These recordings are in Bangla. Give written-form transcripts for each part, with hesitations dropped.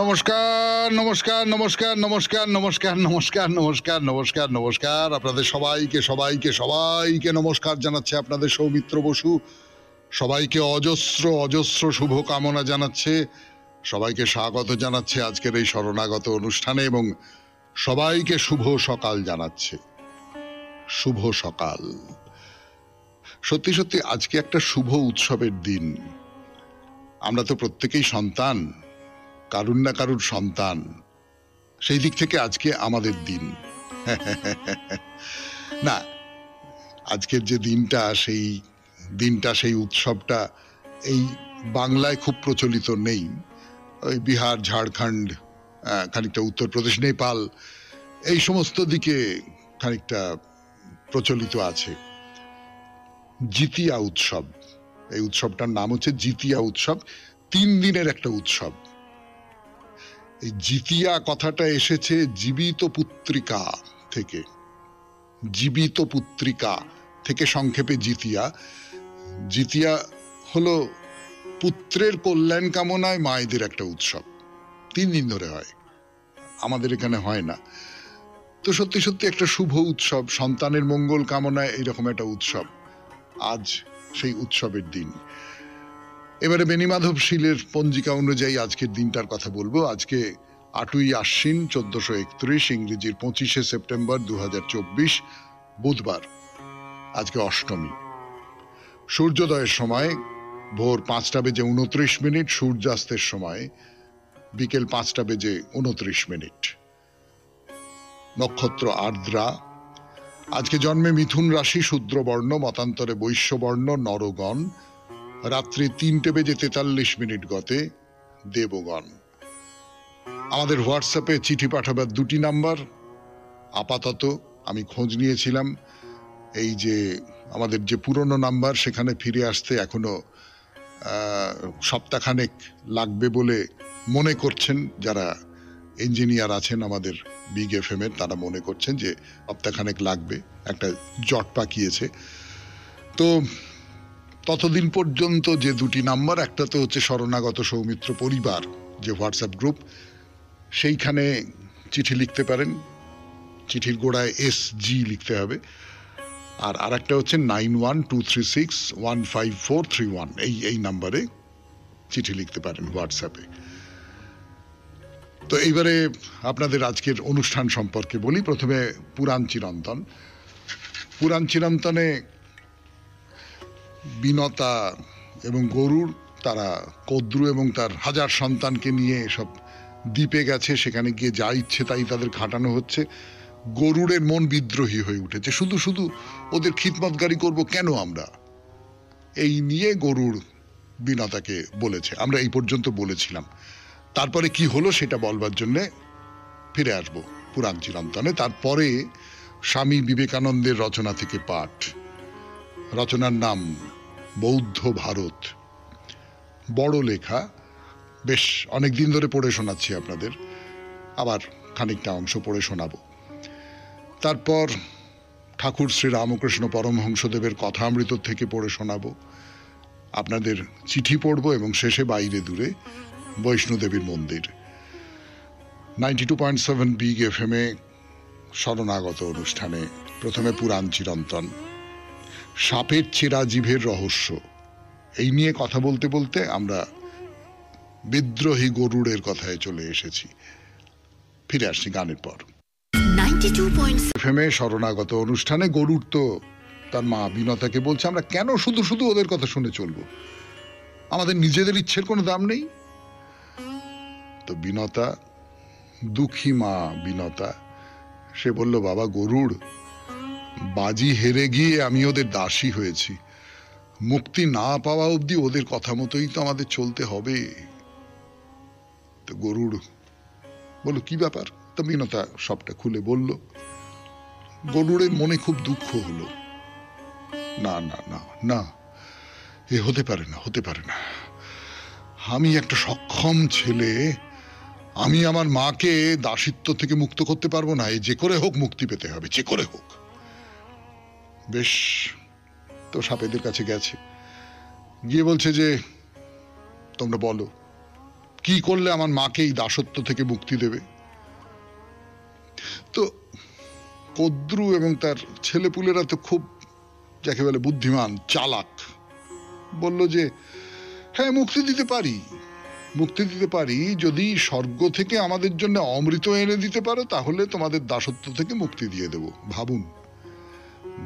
নমস্কার নমস্কার নমস্কার নমস্কার নমস্কার নমস্কার নমস্কার নমস্কার নমস্কার আপনাদের সবাইকে সবাইকে সবাইকে নমস্কার জানাচ্ছে আপনাদের সৌমিত্র বসু। সবাইকে অজস্র অজস্র শুভ কামনা জানাচ্ছে, সবাইকে স্বাগত জানাচ্ছে আজকের এই শরণাগত অনুষ্ঠানে এবং সবাইকে শুভ সকাল জানাচ্ছে। শুভ সকাল। সত্যি সত্যি আজকে একটা শুভ উৎসবের দিন। আমরা তো প্রত্যেকেই সন্তান, কারুর না কারুর সন্তান, সেই দিক থেকে আজকে আমাদের দিন। না, আজকের যে দিনটা সেই উৎসবটা এই বাংলায় খুব প্রচলিত নেই। ওই বিহার, ঝাড়খণ্ড, খানিকটা উত্তরপ্রদেশ, নেপাল, এই সমস্ত দিকে খানিকটা প্রচলিত আছে। জিতিয়া উৎসব, এই উৎসবটার নাম হচ্ছে জিতিয়া উৎসব। 3 দিনের একটা উৎসব। এই জিতিয়া কথাটা এসেছে জীবিত পুত্রিকা থেকে। জীবিত পুত্রিকা থেকে সংক্ষেপে জিতিয়া। জিতিয়া হলো পুত্রের কল্যাণ কামনায় মায়েদের একটা উৎসব। 3 দিন ধরে হয়, আমাদের এখানে হয় না। তো সত্যি সত্যি একটা শুভ উৎসব, সন্তানের মঙ্গল কামনায় এইরকম একটা উৎসব। আজ সেই উৎসবের দিন। এবারে বেণীমাধব শীলের পঞ্জিকা অনুযায়ী আজকের দিনটার কথা বলবো। আজকে 8ই আশ্বিন 1431, ইংরেজির 25শে সেপ্টেম্বর 2024, বুধবার। আজকে অষ্টমী। সূর্যোদয়ের সময় ভোর 5:29, সূর্যাস্তের সময় বিকেল 5:29। নক্ষত্র আর্দ্রা। আজকে জন্মে মিথুন রাশি, শূদ্রবর্ণ, মতান্তরে বৈশ্যবর্ণ, নরগণ। রাত্রি 3:43 গতে দেবগণ। আমাদের হোয়াটসঅ্যাপে চিঠি পাঠাবার 2টি নাম্বার। আপাতত আমি খোঁজ নিয়েছিলাম, এই যে আমাদের যে পুরনো নাম্বার, সেখানে ফিরে আসতে এখনো সপ্তাহখানেক লাগবে বলে মনে করছেন যারা ইঞ্জিনিয়ার আছেন আমাদের বিগ FM এর, তারা মনে করছেন যে সপ্তাহখানেক লাগবে, একটা জট পাকিয়েছে। তো ততদিন পর্যন্ত যে 2টি নাম্বার, একটা তো হচ্ছে শরণাগত সৌমিত্র পরিবার যে হোয়াটসঅ্যাপ গ্রুপ, সেইখানে চিঠি লিখতে পারেন। চিঠির গোড়ায় SG লিখতে হবে। আর আরেকটা হচ্ছে 9123615431, এই নাম্বারে চিঠি লিখতে পারেন হোয়াটসঅ্যাপে। তো এইবারে আপনাদের আজকের অনুষ্ঠান সম্পর্কে বলি। প্রথমে পুরাণ চিরন্তন। পুরাণ চিরন্তনে বিনতা এবং গরুড়, তারা কদ্রু এবং তার 1000 সন্তানকে নিয়ে সব দ্বীপে গেছে। সেখানে গিয়ে যা ইচ্ছে তাই তাদের খাটানো হচ্ছে। গরুড়ের মন বিদ্রোহী হয়ে উঠেছে। শুধু শুধু ওদের খিদমতগারি করব কেন আমরা? এই নিয়ে গরুড় বিনতাকে বলেছে। আমরা এই পর্যন্ত বলেছিলাম। তারপরে কি হলো সেটা বলবার জন্যে ফিরে আসব পুরাণ চিরন্তনে। তারপরে স্বামী বিবেকানন্দের রচনা থেকে পাঠ। রচনার নাম বৌদ্ধ ভারত। বড় লেখা, বেশ অনেকদিন ধরে পড়ে শোনাচ্ছি আপনাদের, আবার খানিকটা অংশ পড়ে শোনাবো। তারপর ঠাকুর শ্রী রামকৃষ্ণ পরমহংসদেবের কথামৃত থেকে পড়ে শোনাবো। আপনাদের চিঠি পড়বো এবং শেষে বাইরে দূরে বৈষ্ণোদেবীর মন্দির। 92.7 বিগ FM এ শরণাগত অনুষ্ঠানে প্রথমে পুরাণ চিরন্তন। সাপের চেরা জিভের রহস্য, এই নিয়ে কথা বলতে বলতে আমরা বিদ্রোহী গরুড়ের কথায় চলে এসেছি। ফিরে আসছি গানের পর। 92.7 FM এ শরণাগত অনুষ্ঠানে গরুড় তো তার মা বিনতাকে বলছে, আমরা কেন শুধু শুধু ওদের কথা শুনে চলবো? আমাদের নিজেদের ইচ্ছের কোনো দাম নেই? তো বিনতা, দুঃখী মা বিনতা, সে বলল, বাবা গরুড়, বাজি হেরে গিয়ে আমি ওদের দাসী হয়েছি। মুক্তি না পাওয়া অবধি ওদের কথা মতোই তো আমাদের চলতে হবে। তো গরুড় বলল, কি ব্যাপার? তো বিনতা সবটা খুলে বলল। গরুড়ের মনে খুব দুঃখ হলো। না না না না, এ হতে পারে না, হতে পারে না। আমি একটা সক্ষম ছেলে, আমি আমার মাকে দাসিত্ব থেকে মুক্ত করতে পারবো না। যে করে হোক মুক্তি পেতে হবে, যে করে হোক। বেশ, তো সাপেদের কাছে গেছে, গিয়ে বলছে যে তোমরা বলো কি করলে আমার মাকে এই দাসত্ব থেকে মুক্তি দেবে? তো কদ্রু এবং তার ছেলেপুলেরা তো খুব যাকে বলে বুদ্ধিমান, চালাক, বলল যে হ্যাঁ, মুক্তি দিতে পারি, মুক্তি দিতে পারি। যদি স্বর্গ থেকে আমাদের জন্য অমৃত এনে দিতে পারো তাহলে তোমাদের দাসত্ব থেকে মুক্তি দিয়ে দেব। ভাবুন,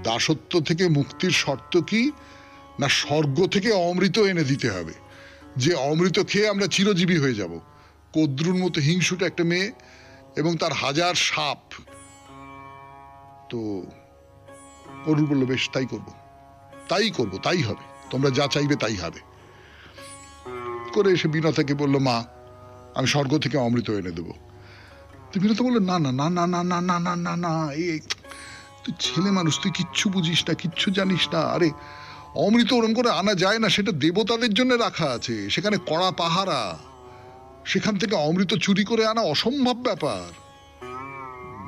দাসত্ব থেকে মুক্তির শর্ত কি? না, স্বর্গ থেকে অমৃত এনে দিতে হবে, যে অমৃত খেয়ে আমরা চিরজীবী হয়ে যাব। কদ্রুর মতো হিংসুটে একটা মেয়ে এবং তার হাজার সাপ। তো গরুর বলল বেশ, তাই করব, তাই করব, তাই হবে, তোমরা যা চাইবে তাই হবে। করে এসে বিনতাকে বলল, মা, আমি স্বর্গ থেকে অমৃত এনে দেবো। তো বিনতা বললো, না না না না না না না না না না, এই তুই ছেলে মানুষ, তুই কিচ্ছু বুঝিস না, কিচ্ছু জানিস না। আরে অমৃত ওরম করে আনা যায় না, সেটা দেবতাদের জন্য রাখা আছে, সেখানে কড়া পাহারা, সেখান থেকে অমৃত চুরি করে আনা অসম্ভব ব্যাপার।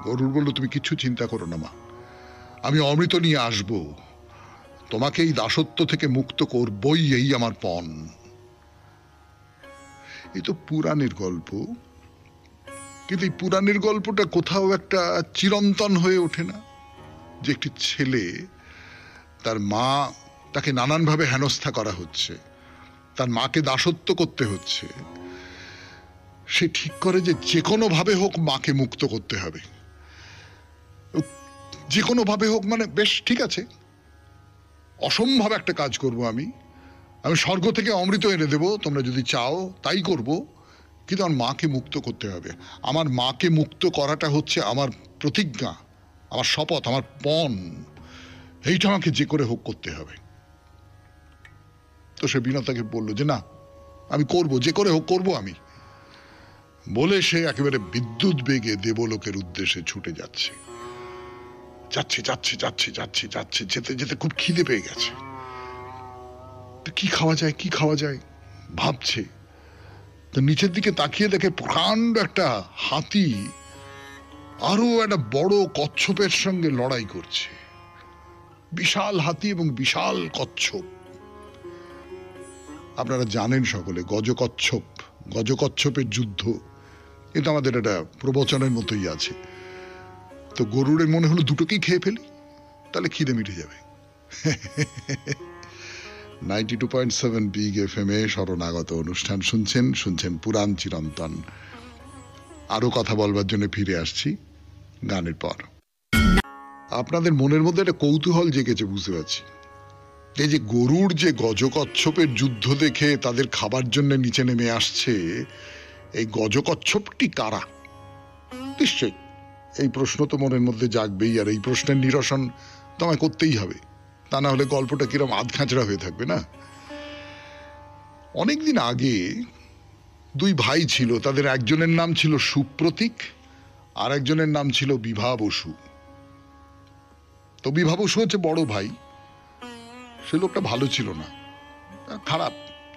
গরুর বলল, তুমি কিচ্ছু চিন্তা করো না মা, আমি অমৃত নিয়ে আসব, তোমাকে এই দাসত্ব থেকে মুক্ত করবই, এই আমার পণ। এই তো পুরাণের গল্প, কিন্তু এই পুরাণের গল্পটা কোথাও একটা চিরন্তন হয়ে ওঠে না, যে একটি ছেলে, তার মা, তাকে নানানভাবে হেনস্থা করা হচ্ছে, তার মাকে দাসত্ব করতে হচ্ছে, সে ঠিক করে যে যে কোনো ভাবে হোক মাকে মুক্ত করতে হবে, যে কোনো ভাবে হোক। মানে বেশ ঠিক আছে, অসম্ভব একটা কাজ করব আমি স্বর্গ থেকে অমৃত এনে দেব, তোমরা যদি চাও তাই করব, কিন্তু আমার মাকে মুক্ত করতে হবে। আমার মাকে মুক্ত করাটা হচ্ছে আমার প্রতিজ্ঞা, আমার শপথ, আমার পণ, এইটা আমাকে যে করে হোক করতে হবে। তো সে বিনতাকে বলল যে না, আমি করব, যে করে হোক করব আমি। বলে সে একেবারে বিদ্যুৎ বেগে দেবলোকের উদ্দেশ্যে ছুটে যাচ্ছে, যাচ্ছে যাচ্ছে যাচ্ছে যাচ্ছে যাচ্ছে, যেতে যেতে খুব খিদে পেয়ে গেছে। কি খাওয়া যায়, কি খাওয়া যায় ভাবছে। তো নিচের দিকে তাকিয়ে দেখে প্রকাণ্ড একটা হাতি আরো একটা বড় কচ্ছপের সঙ্গে লড়াই করছে। বিশাল হাতি এবং বিশাল কচ্ছপ। আপনারা জানেন সকলে গজকচ্ছপ, গজকচ্ছপের যুদ্ধ, এটা আমাদের একটা প্রবচনের মতোই আছে। তো গরুরের মনে হলো দুটোকেই খেয়ে ফেলি, তাহলে খিদে মিটে যাবে। 92.7 বিগ FM এ শরণাগত অনুষ্ঠান শুনছেন পুরাণ চিরন্তন। আরো কথা বলবার জন্য ফিরে আসছি গানের পর। আপনাদের মনের মধ্যে একটা কৌতূহল জেগেছে, বুঝতে পারছি। এই যে গরুর যে গজকচ্ছপের যুদ্ধ দেখে তাদের খাবার জন্য নিচে নেমে আসছে, এই গজকচ্ছপটি কারা? নিশ্চয়ই এই প্রশ্ন তো মনের মধ্যে জাগবেই, আর এই প্রশ্নের নিরসন তোমায় করতেই হবে, তা না হলে গল্পটা কিরম আধখাঁচড়া হয়ে থাকবে না। অনেকদিন আগে দুই ভাই ছিল, তাদের একজনের নাম ছিল সুপ্রতীক আর একজনের নাম ছিল বিভা বসু। তো বিভা বসু হচ্ছে বড় ভাই, সে লোকটা ভালো ছিল না, খারাপ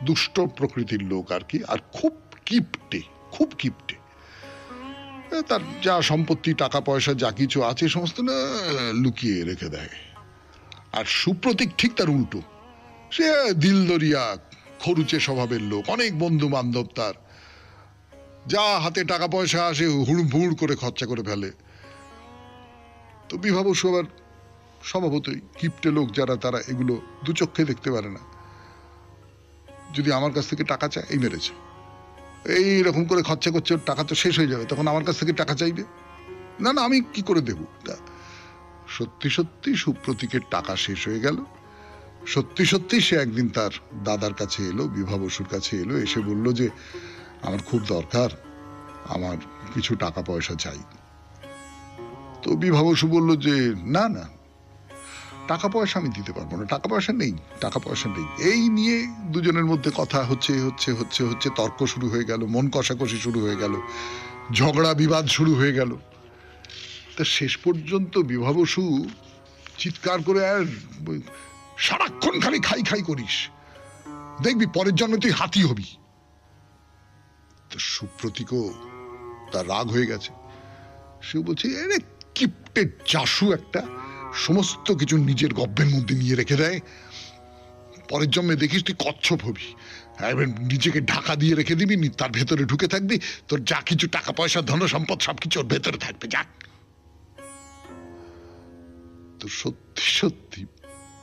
দুষ্ট প্রকৃতির লোক আর কি, আর খুব কিপটে, খুব কিপটে। তার যা সম্পত্তি, টাকা পয়সা যা কিছু আছে সমস্ত না লুকিয়ে রেখে দেয়। আর সুপ্রতীক ঠিক তার উল্টো, সে দিলদরিয়া খরুচে স্বভাবের লোক, অনেক বন্ধু বান্ধব তার, যা হাতে টাকা পয়সা আসে হুড় করে খরচা করে ফেলে। তো বিভা বসু আবার স্বভাবতই কিপটে লোক যারা, তারা এগুলো দু চক্ষে দেখতে পারে না। যদি আমার কাছ থেকে টাকা চায়, এই মেরেছে, এইরকম করে খরচা করছে, ওর টাকা তো শেষ হয়ে যাবে, তখন আমার কাছ থেকে টাকা চাইবে, না না আমি কি করে দেব। সত্যি সত্যি সুপ্রতীকের টাকা শেষ হয়ে গেল। সত্যি সত্যি সে একদিন তার দাদার কাছে এলো, বিভা বসুর কাছে এলো, এসে বলল যে আমার খুব দরকার, আমার কিছু টাকা পয়সা চাই। তো বিভা বসু বলল যে না না, টাকা পয়সা আমি দিতে পারবো না, টাকা পয়সা নেই, টাকা পয়সা নেই। এই নিয়ে দুজনের মধ্যে কথা হচ্ছে হচ্ছে হচ্ছে হচ্ছে, তর্ক শুরু হয়ে গেল, মন কষাকষি শুরু হয়ে গেল, ঝগড়া বিবাদ শুরু হয়ে গেল। তা শেষ পর্যন্ত বিভা বসু চিৎকার করে, আর সারাক্ষণ খালি খাই খাই করিস, দেখবি পরের জন্মে তুই হাতি হবি। তো সুপ্রতীকও তার রাগ হয়ে গেছে, সে বলছে এরে কিপটে চাষু একটা, সমস্ত কিছু নিজের গব্বের মধ্যে নিয়ে রেখে দেয়, পরের জন্মে দেখিস তুই কচ্ছপ হবি। এবার নিজেকে ঢাকা দিয়ে রেখে দিবি, তার ভেতরে ঢুকে থাকবি, তোর যা কিছু টাকা পয়সা ধন সম্পদ সবকিছু ওর ভেতরে থাকবে, যাক। তো সত্যি সত্যি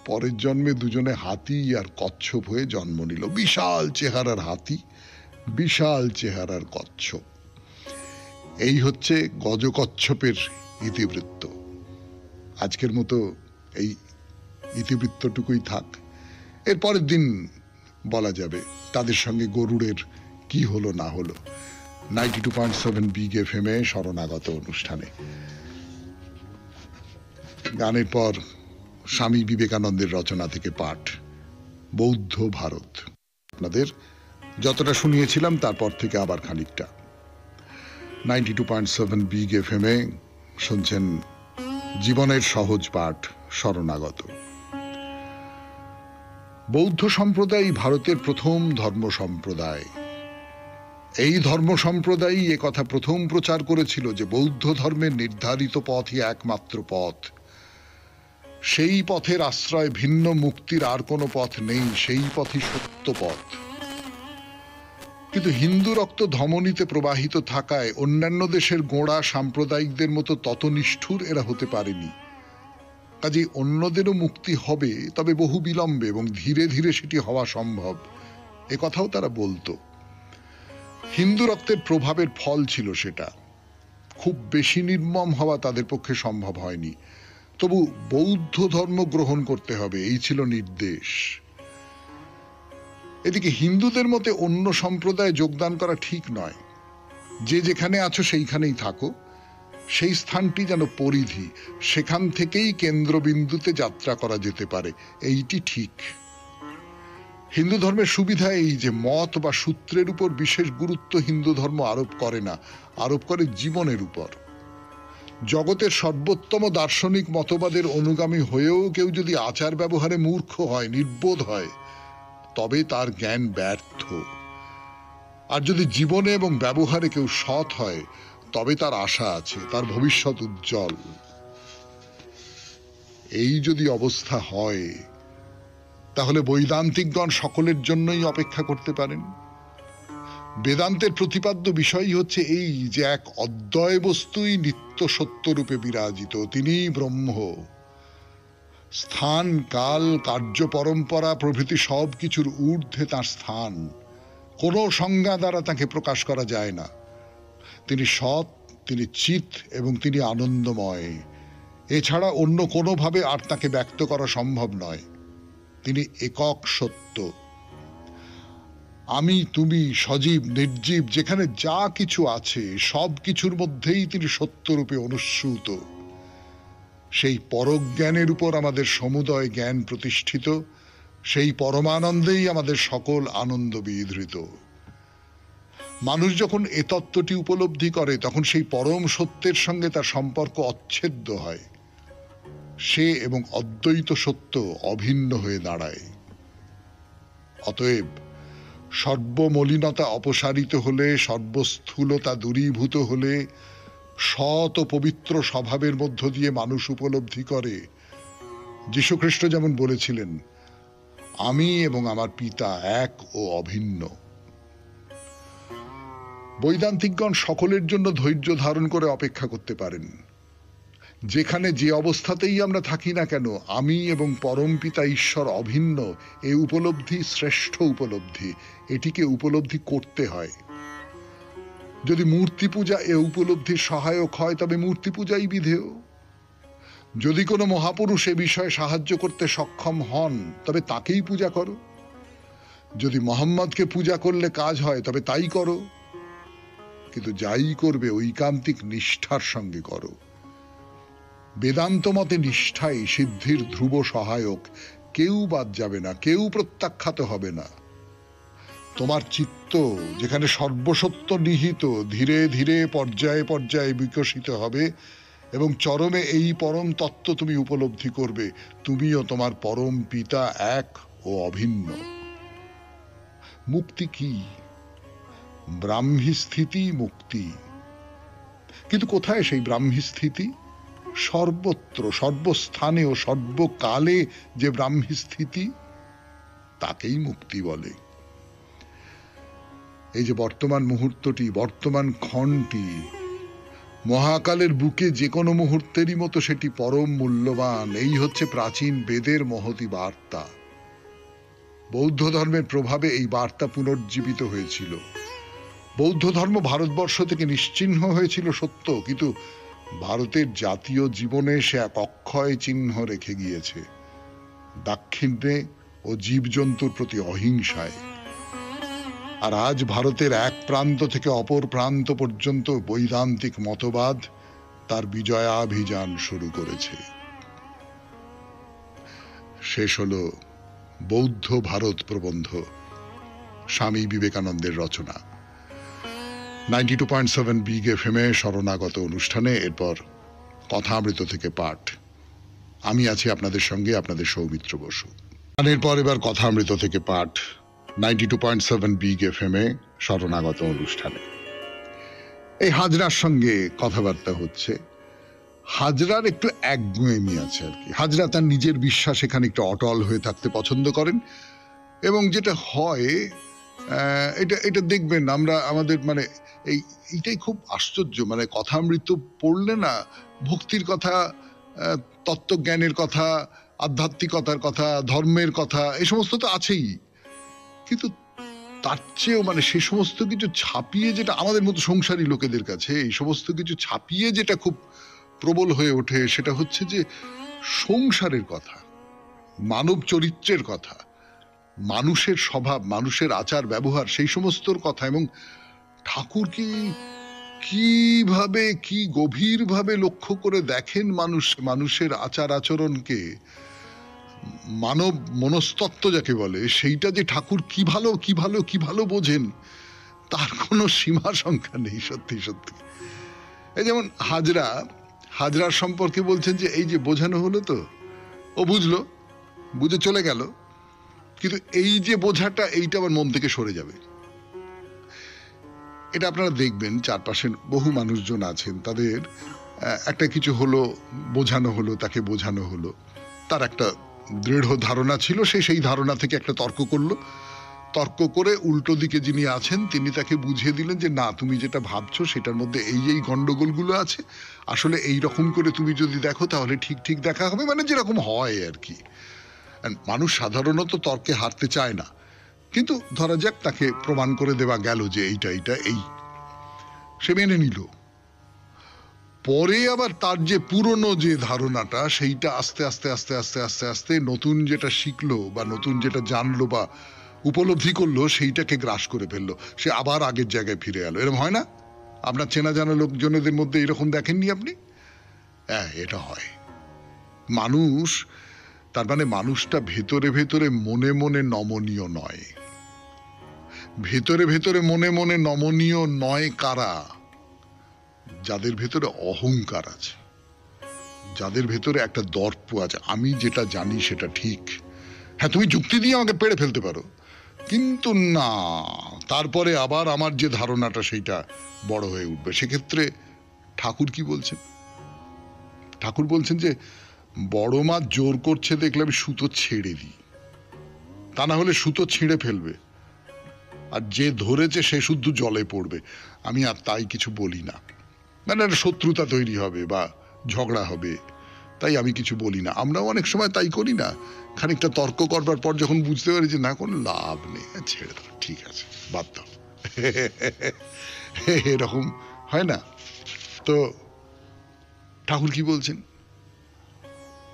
পরের জন্মে দুজনে হাতি আর কচ্ছপ হয়ে জন্ম নিল। বিশাল চেহারার হাতি, বিশাল চেহারার কচ্ছপ। এই হচ্ছে গজকচ্ছপের ইতিবৃত্ত। আজকের মতো এই ইতিবৃত্তটুকুই থাক, এর পরের দিন বলা যাবে তাদের সঙ্গে গরুড়ের কি হলো না হলো। 92.7 বিগ এফএম এ শরণাগত অনুষ্ঠানে গানের পর স্বামী বিবেকানন্দের রচনা থেকে পাঠ, বৌদ্ধ ভারত। আপনাদের যতটা শুনিয়েছিলাম তারপর থেকে আবার খানিকটা। 92.7 বিগ এফএম এ শুনছেন জীবনের সহজ পাঠ, শরণাগত। বৌদ্ধ সম্প্রদায় ভারতের প্রথম ধর্ম সম্প্রদায়। এই ধর্ম সম্প্রদায় একথা প্রথম প্রচার করেছিল যে বৌদ্ধ ধর্মের নির্ধারিত পথই একমাত্র পথ। সেই পথের আশ্রয় ভিন্ন মুক্তির আর কোনো পথ নেই, সেই পথই সত্য পথ। কিন্তু হিন্দু রক্ত ধমনীতে প্রবাহিত থাকায় অন্যান্য দেশের গোঁড়া সাম্প্রদায়িকদের মতো তত নিষ্ঠুর এরা হতে পারেনি। কাজে অন্যদেরও মুক্তি হবে, তবে বহু বিলম্বে, এবং ধীরে ধীরে সেটি হওয়া সম্ভব, এ কথাও তারা বলতো। হিন্দু রক্তের প্রভাবের ফল ছিল সেটা। খুব বেশি নির্মম হওয়া তাদের পক্ষে সম্ভব হয়নি, তবু বৌদ্ধ ধর্ম গ্রহণ করতে হবে, এই ছিল নির্দেশ। এদিকে হিন্দুদের মতে অন্য সম্প্রদায়ে যোগদান করা ঠিক নয়। যে যেখানে আছো সেইখানেই থাকো, সেই স্থানটি যেন পরিধি, সেখান থেকেই কেন্দ্রবিন্দুতে যাত্রা করা যেতে পারে, এইটি ঠিক। হিন্দু ধর্মের সুবিধা এই যে মত বা সূত্রের উপর বিশেষ গুরুত্ব হিন্দু ধর্ম আরোপ করে না, আরোপ করে জীবনের উপর। জগতের সর্বোত্তম দার্শনিক মতবাদের অনুগামী হয়েও কেউ যদি আচার ব্যবহারে মূর্খ হয়, নির্বোধ হয়, তবে তার জ্ঞান ব্যর্থ। আর যদি জীবনে এবং ব্যবহারে কেউ সৎ হয়, তবে তার আশা আছে, তার ভবিষ্যৎ উজ্জ্বল। এই যদি অবস্থা হয়, তাহলে বৈদান্তিকগণ সকলের জন্যই অপেক্ষা করতে পারেন। বেদান্তের প্রতিপাদ্য বিষয়ই হচ্ছে এই যে এক অদ্বয় বস্তুই নিত্য সত্যরূপে বিরাজিত, তিনিই ব্রহ্ম। স্থান, কাল, কার্য পরম্পরা প্রভৃতি সব কিছুর ঊর্ধ্বে তাঁর স্থান। কোনো সংজ্ঞা দ্বারা তাকে প্রকাশ করা যায় না। তিনি সৎ, তিনি চিৎ এবং তিনি আনন্দময়। এছাড়া অন্য কোনোভাবে আর তাকে ব্যক্ত করা সম্ভব নয়। তিনি একক সত্য। আমি, তুমি, সজীব, নির্জীব, যেখানে যা কিছু আছে সব কিছুর মধ্যেই তিনি সত্যরূপে অনুস্যূত। সেই পরজ্ঞানের উপর আমাদের সমুদয় জ্ঞান প্রতিষ্ঠিত, সেই পরমানন্দেই আমাদের সকল আনন্দ বিধৃত। মানুষ যখন এ তত্ত্বটি উপলব্ধি করে, তখন সেই পরম সত্যের সঙ্গে তার সম্পর্ক অচ্ছেদ্য হয়। সে এবং অদ্বৈত সত্য অভিন্ন হয়ে দাঁড়ায়। অতএব সর্বমলিনতা অপসারিত হলে, সর্বস্থূলতা দূরীভূত হলে, সৎ ও পবিত্র স্বভাবের মধ্য দিয়ে মানুষ উপলব্ধি করে, যীশুখ্রিস্ট যেমন বলেছিলেন, আমি এবং আমার পিতা এক ও অভিন্ন। বৈদান্তিকগণ সকলের জন্য ধৈর্য ধারণ করে অপেক্ষা করতে পারেন। যেখানে যে অবস্থাতেই আমরা থাকি না কেন, আমি এবং পরম পিতা ঈশ্বর অভিন্ন, এই উপলব্ধি শ্রেষ্ঠ উপলব্ধি। এটিকে উপলব্ধি করতে হয়। যদি মূর্তি পূজা এ উপলব্ধির সহায়ক হয়, তবে মূর্তি পূজাই বিধেয়। যদি কোনো মহাপুরুষ এ বিষয়ে সাহায্য করতে সক্ষম হন, তবে তাকেই পূজা করো। যদি মোহাম্মদকে পূজা করলে কাজ হয়, তবে তাই করো। কিন্তু যাই করবে ঐকান্তিক নিষ্ঠার সঙ্গে করো। বেদান্ত মতে নিষ্ঠাই সিদ্ধির ধ্রুব সহায়ক। কেউ বাদ যাবে না, কেউ প্রত্যাখ্যাত হবে না। তোমার চিত্ত যেখানে সর্বসত্য নিহিত, ধীরে ধীরে পর্যায়ে পর্যায়ে বিকশিত হবে এবং চরমে এই পরম তত্ত্ব তুমি উপলব্ধি করবে, তুমিও তোমার পরম পিতা এক ও অভিন্ন। মুক্তি কি? ব্রাহ্মী স্থিতি মুক্তি। কিন্তু কোথায় সেই ব্রাহ্মী স্থিতি? সর্বত্র, সর্বস্থানে ও সর্বকালে যে ব্রাহ্মী স্থিতি, তাকেই মুক্তি বলে। এই যে বর্তমান মুহূর্তটি, বর্তমান ক্ষণটি, মহাকালের বুকে যে কোনো মুহূর্তেরই মতো সেটি পরম মূল্যবান। এই হচ্ছে প্রাচীন বেদের মহতী বার্তা। বৌদ্ধ ধর্মের প্রভাবে এই বার্তা পুনর্জীবিত হয়েছিল। বৌদ্ধ ধর্ম ভারতবর্ষ থেকে নিশ্চিহ্ন হয়েছিল সত্য, কিন্তু ভারতের জাতীয় জীবনে সে এক অক্ষয় চিহ্ন রেখে গিয়েছে, দাক্ষিণ্যে ও জীবজন্তুর প্রতি অহিংসায়। আর আজ ভারতের এক প্রান্ত থেকে অপর প্রান্ত পর্যন্ত বৈদান্তিক মতবাদ তার বিজয়াভিযান শুরু করেছে। শেষ হলো বৌদ্ধ ভারত প্রবন্ধ, স্বামী বিবেকানন্দের রচনা। 92.7 বিগ এফএম-এ শরণাগত অনুষ্ঠানে এরপর কথামৃত থেকে পাঠ। আমি আছি আপনাদের সঙ্গে, আপনাদের সৌমিত্র বসু। এরপর এবার কথামৃত থেকে পাঠ 92.7 বিগ এফএম-এ শরণাগত অনুষ্ঠানে। এই হাজরার সঙ্গে কথাবার্তা হচ্ছে। হাজরার একটু একগুঁয়েমি আছে আর কি। হাজরা তার নিজের বিশ্বাস এখানে একটু অটল হয়ে থাকতে পছন্দ করেন, এবং যেটা হয় এটা দেখবেন আমরা আমাদের মানে এইটাই খুব আশ্চর্য। মানে কথামৃত পড়লে না ভক্তির কথা, তত্ত্বজ্ঞানের কথা, আধ্যাত্মিকতার কথা, ধর্মের কথা এই সমস্ত তো আছেই, কিন্তু তার চেয়েও মানে সে সমস্ত কিছু ছাপিয়ে, যেটা আমাদের মতো সংসারী লোকেদের কাছে এই সমস্ত কিছু ছাপিয়ে যেটা খুব প্রবল হয়ে ওঠে, সেটা হচ্ছে যে সংসারের কথা, মানব চরিত্রের কথা, মানুষের স্বভাব, মানুষের আচার ব্যবহার, সেই সমস্তর কথা। এবং ঠাকুর কিভাবে কি গভীরভাবে লক্ষ্য করে দেখেন মানুষের আচার আচরণকে, মানব মনস্তত্ত্ব যাকে বলে, সেইটা যে ঠাকুর কি ভালো বোঝেন, তার কোনো সীমা সংখ্যা নেই। সত্যি সত্যি। এই যেমন হাজরার সম্পর্কে বলছেন যে এই যে বোঝানো হলো, তো ও বুঝে চলে গেল, কিন্তু এই যে বোঝাটা, এইটা আবার মন থেকে সরে যাবে। এটা আপনারা দেখবেন চারপাশের বহু মানুষজন আছেন, তাদের একটা কিছু হলো, তাকে বোঝানো হলো, তার একটা দৃঢ় ধারণা ছিল, সেই ধারণা থেকে একটা তর্ক করে উল্টো দিকে যিনি আছেন তিনি তাকে বুঝিয়ে দিলেন যে না, তুমি যেটা ভাবছো সেটার মধ্যে এই গন্ডগোলগুলো আছে, আসলে এই রকম করে তুমি যদি দেখো তাহলে ঠিক দেখা হবে, মানে যেরকম হয় আর কি। মানুষ সাধারণত তর্কে হারতে চায় না, কিন্তু ধরা যাক তাকে প্রমাণ করে দেওয়া গেল যে এইটা সে মেনে নিল। পরে আবার তার যে পুরনো যে ধারণাটা, সেইটা আস্তে আস্তে নতুন যেটা শিখলো বা নতুন যেটা জানলো বা উপলব্ধি করলো, সেইটাকে গ্রাস করে ফেললো, সে আবার আগের জায়গায় ফিরে এলো। এরকম হয় না? আপনার চেনা জানা লোকজনদের মধ্যে এরকম দেখেননি আপনি? হ্যাঁ, এটা হয়। মানুষ, তার মানে মানুষটা ভেতরে মনে নমনীয় নয়। ভেতরে মনে নমনীয় নয় কারা? যাদের ভেতরে অহংকার আছে, যাদের ভেতরে একটা দর্প আছে, আমি যেটা জানি সেটা ঠিক। হ্যাঁ, তুমি যুক্তি দিয়ে আমাকে পেড়ে ফেলতে পারো, কিন্তু না, তারপরে আবার আমার যে ধারণাটা সেইটা বড় হয়ে উঠবে। সেক্ষেত্রে ঠাকুর কি বলছেন? ঠাকুর বলছেন যে বড় মাছ জোর করছে দেখলে আমি সুতো ছেড়ে দিই, তা না হলে সুতো ছিঁড়ে ফেলবে, আর যে ধরেছে সে শুধু জলে পড়বে, আমি আর তাই কিছু বলি না। মানে একটা শত্রুতা তৈরি হবে বা ঝগড়া হবে, তাই আমি কিছু বলি না। আমরাও অনেক সময় তাই করি না, খানিকটা তর্ক করবার পর যখন বুঝতে পারি যে না, কোনো লাভ নেই, ছেড়ে দাও, ঠিক আছে, বাদ দাও, এরকম হয় না? তো ঠাকুর কি বলছেন?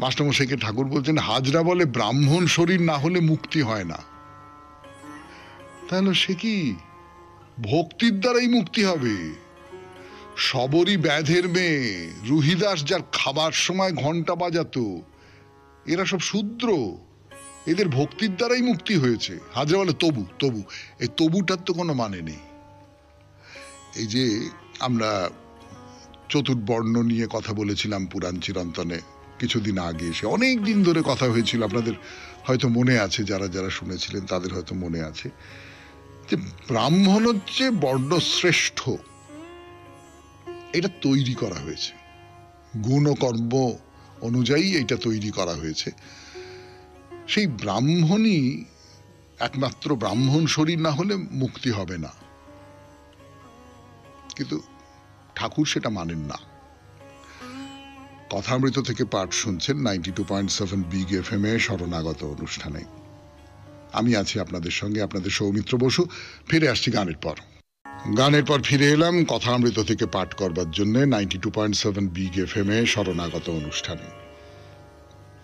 মাস্টারমশাইকে ঠাকুর বলছেন, হাজরা বলে ব্রাহ্মণ শরীর না হলে মুক্তি হয় না। তাহলে সে কি? ভক্তির দ্বারাই মুক্তি হবে। সবরই ব্যাধের মেয়ে, রুহিদাস যার খাবার সময় ঘন্টা বাজাতো, এরা সব শূদ্র, এদের ভক্তির দ্বারাই মুক্তি হয়েছে। হাজরা বলে তবু এই তবুটার তো কোনো মানে নেই। এই যে আমরা চতুর্বর্ণ নিয়ে কথা বলেছিলাম পুরাণ চিরন্তনে কিছুদিন আগে, এসে অনেক দিন ধরে কথা হয়েছিল, আপনাদের হয়তো মনে আছে, যারা শুনেছিলেন তাদের হয়তো মনে আছে যে ব্রাহ্মণ হচ্ছে বর্ণ শ্রেষ্ঠ, এটা তৈরি করা হয়েছে, গুণ ও কর্ম অনুযায়ী এটা তৈরি করা হয়েছে। সেই ব্রাহ্মণই একমাত্র, ব্রাহ্মণ শরীর না হলে মুক্তি হবে না। কিন্তু ঠাকুর সেটা মানেন না। কথামৃত থেকে পাঠ শুনছেন 92.7 বিগ এফএম এ শরণাগত অনুষ্ঠানে। আমি আছি আপনাদের সঙ্গে, আপনাদের সৌমিত্র বসু। ফিরে আসছি গানের পর। গানের পর ফিরে এলাম কথামৃত থেকে পাঠ করবার জন্য 92.7 বিগ এফএম এ শরণাগত অনুষ্ঠানে।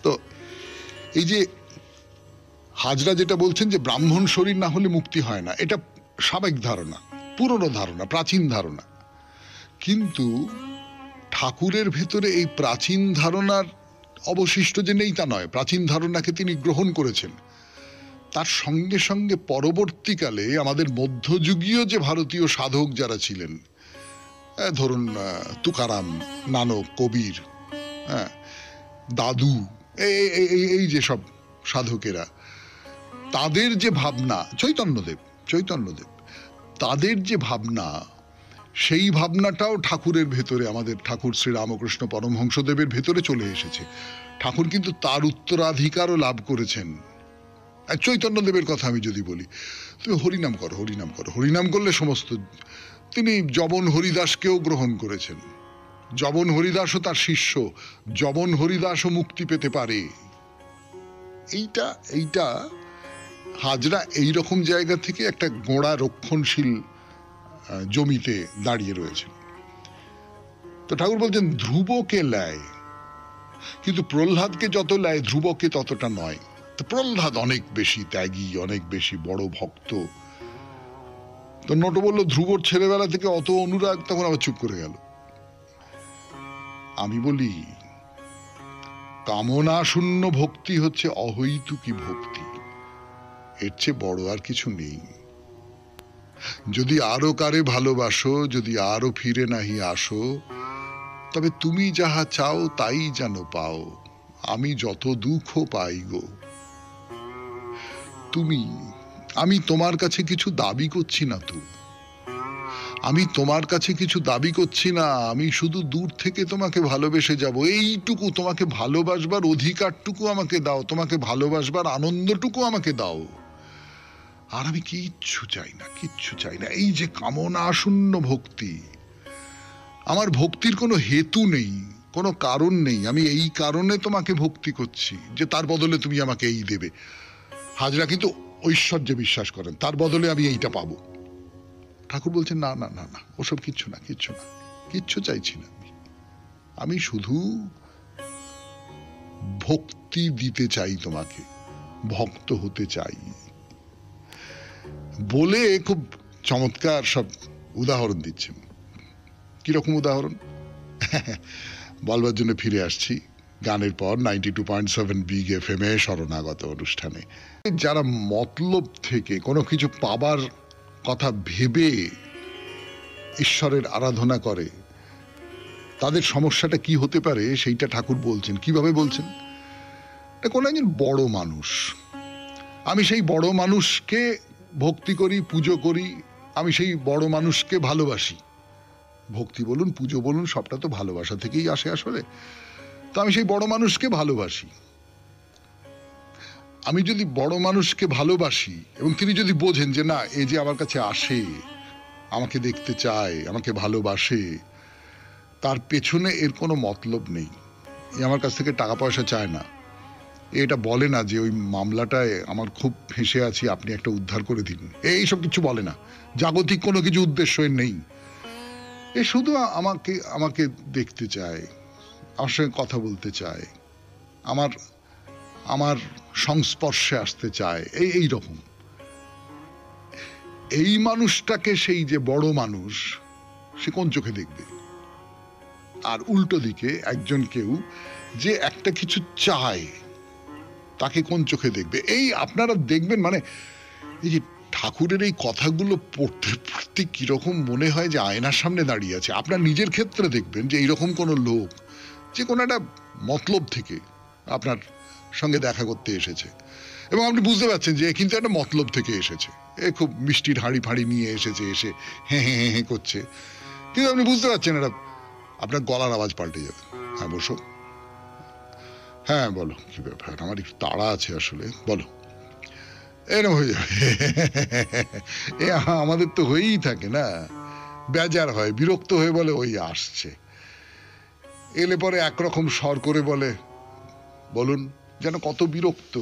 তো এই যে হাজরা যেটা বলছেন যে ব্রাহ্মণ শরীর না হলে মুক্তি হয় না, এটা স্বাভাবিক ধারণা, পুরনো ধারণা, প্রাচীন ধারণা। কিন্তু ঠাকুরের ভেতরে এই প্রাচীন ধারণার অবশিষ্ট যে নেই তা নয়, প্রাচীন ধারণাকে তিনি গ্রহণ করেছেন। তার সঙ্গে সঙ্গে পরবর্তীকালে আমাদের মধ্যযুগীয় যে ভারতীয় সাধক যারা ছিলেন, ধরুন তুকারাম, নানক, কবির, দাদু, এই যে সব সাধকেরা, তাদের যে ভাবনা, চৈতন্যদেব তাদের যে ভাবনা, সেই ভাবনাটাও ঠাকুরের ভেতরে, আমাদের ঠাকুর শ্রী রামকৃষ্ণ পরমহংসদেবের ভেতরে চলে এসেছে। ঠাকুর কিন্তু তার উত্তরাধিকারও লাভ করেছেন। চৈতন্যদেবের কথা আমি যদি বলি, তুমি হরিনাম করো, হরিনাম করলে সমস্ত, তিনি জবন হরিদাসকেও গ্রহণ করেছেন। জবন হরিদাসও তার শিষ্য, জবন হরিদাসও মুক্তি পেতে পারে। এইটা হাজরা এইরকম জায়গা থেকে একটা গোড়া রক্ষণশীল জমিতে দাঁড়িয়ে রয়েছেন। তো ঠাকুর বলছেন ধ্রুবকে লেয়, কিন্তু প্রহ্লাদকে যত লেয় ধ্রুবকে ততটা নয়। তো প্রহ্লাদ অনেক বেশি ত্যাগী, অনেক বেশি বড় ভক্ত। তো নটো বলল ধ্রুবর ছেলেবেলা থেকে অত অনুরাগ, তখন আবার চুপ করে গেল। আমি বলি কামনা শূন্য ভক্তি হচ্ছে অহৈতুকী ভক্তি, এর চেয়ে বড় আর কিছু নেই। যদি আরো কারে ভালোবাসো, যদি আরো ফিরে নাহি আসো, তবে তুমি যাহা চাও তাই যেন পাও, আমি যত দুঃখ পাই গো। আমি তোমার কাছে কিছু দাবি করছি না, আমি তোমার কাছে কিছু দাবি করছি না, আমি শুধু দূর থেকে তোমাকে ভালোবেসে যাব, এইটুকু, তোমাকে ভালোবাসবার অধিকারটুকু আমাকে দাও, তোমাকে ভালোবাসবার আনন্দটুকু আমাকে দাও। আর আমি কিচ্ছু চাই না। এই যে কামনা শূন্য ভক্তি, আমার ভক্তির কোনো হেতু নেই, কোনো কারণ নেই। আমি এই কারণে তোমাকে ভক্তি করছি যে তার বদলে তুমি আমাকে এই দেবে। হাজরা কিন্তু ঐশ্বর্যে বিশ্বাস করেন, তার বদলে আমি এইটা পাবো। ঠাকুর বলছেন না, ওসব কিচ্ছু চাইছি না। আমি শুধু ভক্তি দিতে চাই, তোমাকে ভক্ত হতে চাই। বলে খুব চমৎকার সব উদাহরণ দিচ্ছেন। কিরকম উদাহরণ বলবার জন্য ফিরে আসছি গানের পর 92.7 বিগ এফএম এ শরণাগত অনুষ্ঠানে। যারা মতলব থেকে কোনো কিছু পাবার কথা ভেবে ঈশ্বরের আরাধনা করে, তাদের সমস্যাটা কি হতে পারে সেইটা ঠাকুর বলছেন। কিভাবে বলছেন? কোন একজন বড় মানুষ, আমি সেই বড় মানুষকে ভক্তি করি, পুজো করি, আমি সেই বড় মানুষকে ভালোবাসি। ভক্তি বলুন, পুজো বলুন, সবটা তো ভালোবাসা থেকেই আসে আসলে। তো আমি সেই বড় মানুষকে ভালোবাসি। আমি যদি বড় মানুষকে ভালোবাসি এবং তিনি যদি বোঝেন যে না, এই যে আমার কাছে আসে, আমাকে দেখতে চায়, আমাকে ভালোবাসে, তার পেছনে এর কোনো মতলব নেই, এ আমার কাছ থেকে টাকা পয়সা চায় না, এটা বলে না যে ওই মামলাটায় আমার খুব ফেঁসে আছি, আপনি একটা উদ্ধার করে দিন, এইসব কিছু বলে না, জাগতিক কোনো কিছু উদ্দেশ্য নেই। এ শুধু আমাকে দেখতে চায়, আমার সঙ্গে কথা বলতে চায়, আমার সংস্পর্শে আসতে চায়, এই রকম। এই মানুষটাকে সেই যে বড় মানুষ, সে কোন চোখে দেখবে? আর উল্টো দিকে একজন কেউ যে একটা কিছু চায়, তাকে কোন চোখে দেখবে? এই আপনারা দেখবেন, মানে এই যে ঠাকুরের এই কথাগুলো পড়তে পড়তে কিরকম মনে হয় যে আয়নার সামনে দাঁড়িয়ে আছে। আপনার নিজের ক্ষেত্রে দেখবেন যে এইরকম কোনো লোক যে কোনো একটা মতলব থেকে আপনার সঙ্গে দেখা করতে এসেছে, এবং আপনি বুঝতে পারছেন যে কিন্তু একটা মতলব থেকে এসেছে, এ খুব মিষ্টির হাঁড়ি ফাঁড়ি নিয়ে এসেছে, এসে হ্যাঁ করছে, কিন্তু আপনি বুঝতে পারছেন এটা, আপনার গলার আওয়াজ পাল্টে যাবে। হ্যাঁ বসো, হ্যাঁ বলো কি ব্যাপার, আমার একটু তাড়া আছে আসলে, বলো, এরকম হয়ে যাবে। এ আমাদের তো হয়েই থাকে না, বেজার হয়, বিরক্ত হয়ে বলে ওই আসছে। এলে পরে একরকম স্বর করে বলে, বলুন, যেন কত বিরক্ত।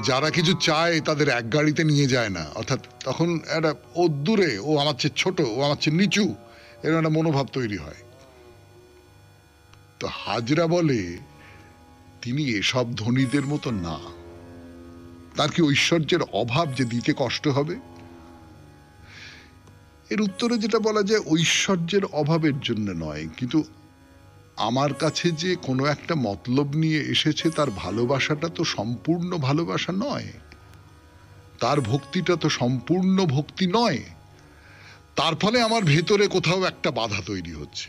যারা কিছু চায় তাদের এক গাড়িতে নিয়ে যায় না, অর্থাৎ তখন একটা ও দূরে, ও আমার চেয়ে ছোট, ও আমার চেয়ে নিচু, এরকম একটা মনোভাব তৈরি হয়। তো হাজরা বলে তিনি এসব ধনীদের মতো না। তার কি ঐশ্বর্যের অভাব যে দিতে কষ্ট হবে? এর উত্তরে যেটা বলা যায়, ঐশ্বর্যের অভাবের জন্য নয়, কিন্তু আমার কাছে যে কোনো একটা মতলব নিয়ে এসেছে, তার ভালোবাসাটা তো সম্পূর্ণ ভালোবাসা নয়, তার ভক্তিটা তো সম্পূর্ণ ভক্তি নয়। তার ফলে আমার ভেতরে কোথাও একটা বাধা তৈরি হচ্ছে।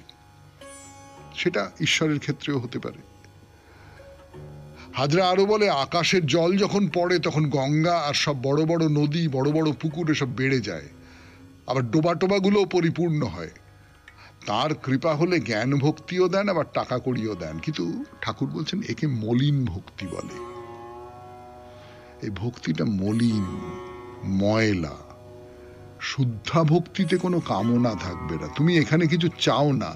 সেটা ঈশ্বরের ক্ষেত্রেও হতে পারে। হাজরা আরো বলে, আকাশের জল যখন পড়ে তখন গঙ্গা আর সব বড় বড় নদী, বড় বড় পুকুর এসব বেড়ে যায়, আবার ডোবা টোবাগুলোও পরিপূর্ণ হয়। তার কৃপা হলে জ্ঞান ভক্তিও দেন, আবার টাকা কড়িও দেন। কিন্তু ঠাকুর বলছেন একে মলিন ভক্তি বলে। এই ভক্তিটা মলিন, ময়লা। শুদ্ধা ভক্তিতে কোনো কামনা থাকবে না, তুমি এখানে কিছু চাও না,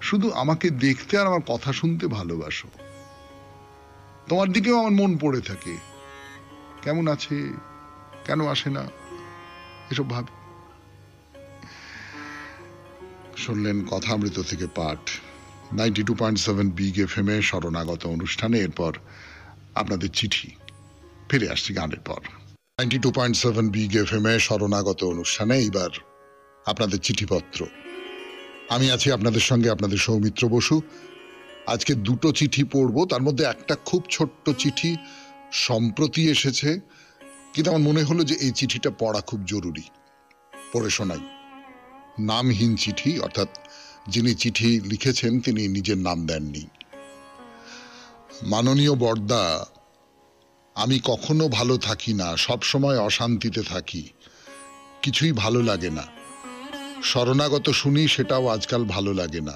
শুধু আমাকে দেখতে আর আমার কথা শুনতে ভালোবাসো। তোমার দিকেও আমার মন পড়ে থাকে, কেমন আছে, কেন আসে না, এসব ভাব। শুনলেন কথামৃত থেকে পাঠ 92.7 বিগ এফএম এ শরণাগত অনুষ্ঠানে। এরপর আপনাদের চিঠি। ফিরে আসছি গানের পর। 92.7 বিগ এফএম এ শরণাগত অনুষ্ঠানে এইবার আপনাদের চিঠিপত্র। আমি আছি আপনাদের সঙ্গে, আপনাদের সৌমিত্র বসু। আজকে দুটো চিঠি পড়ব, তার মধ্যে একটা খুব ছোট্ট চিঠি, সম্প্রতি এসেছে, কিন্তু আমার মনে হলো যে এই চিঠিটা পড়া খুব জরুরি, পড়ে শোনাই। নামহীন চিঠি, অর্থাৎ যিনি চিঠি লিখেছেন তিনি নিজের নাম দেননি। মাননীয় বড়দা, আমি কখনো ভালো থাকি না, সব সময় অশান্তিতে থাকি, কিছুই ভালো লাগে না। শরণাগত শুনি, সেটাও আজকাল ভালো লাগে না,